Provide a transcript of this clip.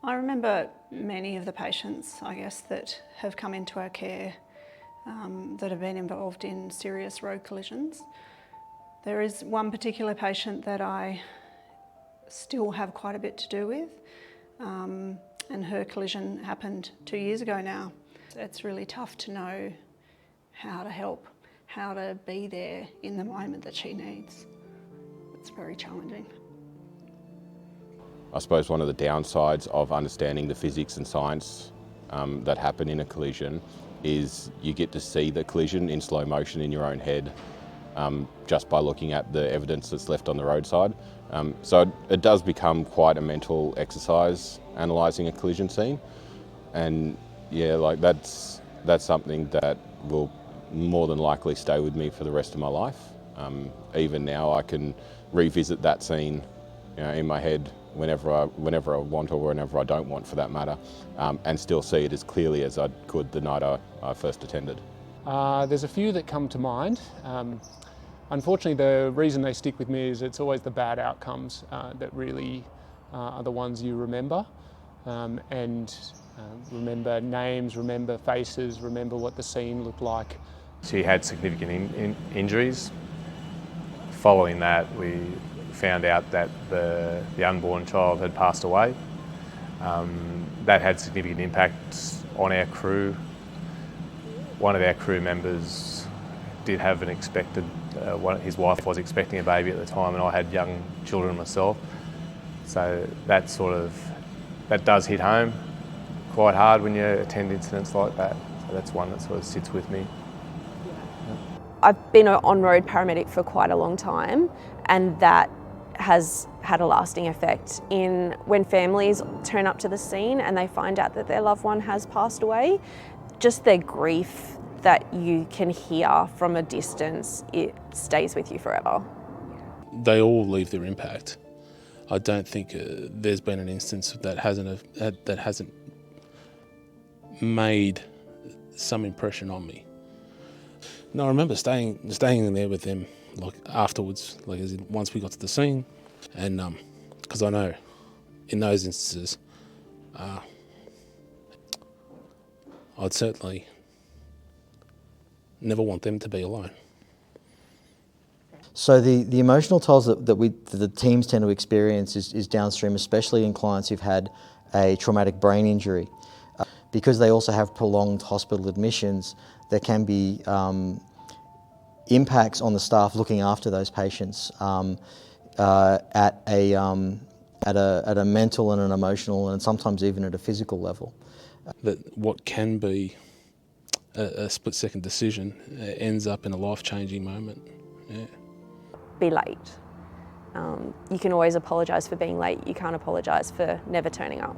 I remember many of the patients, I guess, that have come into our care that have been involved in serious road collisions. There is one particular patient that I still have quite a bit to do with, and her collision happened 2 years ago now. It's really tough to know how to help, how to be there in the moment that she needs. It's very challenging. I suppose one of the downsides of understanding the physics and science that happen in a collision is you get to see the collision in slow motion in your own head just by looking at the evidence that's left on the roadside. So it does become quite a mental exercise analysing a collision scene, and yeah, like that's something that will more than likely stay with me for the rest of my life. Even now I can revisit that scene, in my head whenever I want, or whenever I don't want for that matter, and still see it as clearly as I could the night I first attended. There's a few that come to mind. Unfortunately, the reason they stick with me is it's always the bad outcomes that really are the ones you remember, and remember names, remember faces, remember what the scene looked like. She had significant injuries. Following that, we found out that the unborn child had passed away. That had significant impact on our crew. One of our crew members did have an expected, his wife was expecting a baby at the time, and I had young children myself. So that does hit home quite hard when you attend incidents like that. So that's one that sort of sits with me. I've been an on-road paramedic for quite a long time, and that has had a lasting effect in when families turn up to the scene and they find out that their loved one has passed away. Just their grief that you can hear from a distance, it stays with you forever. They all leave their impact. I don't think there's been an instance that hasn't made some impression on me. No, I remember staying in there with them, like afterwards, like as in once we got to the scene, and because I know in those instances, I'd certainly never want them to be alone. So the emotional tolls that the teams tend to experience is downstream, especially in clients who've had a traumatic brain injury. Because they also have prolonged hospital admissions, there can be impacts on the staff looking after those patients at a mental and an emotional, and sometimes even at a physical level. That what can be a split-second decision ends up in a life-changing moment. Yeah. Be late. You can always apologise for being late. You can't apologise for never turning up.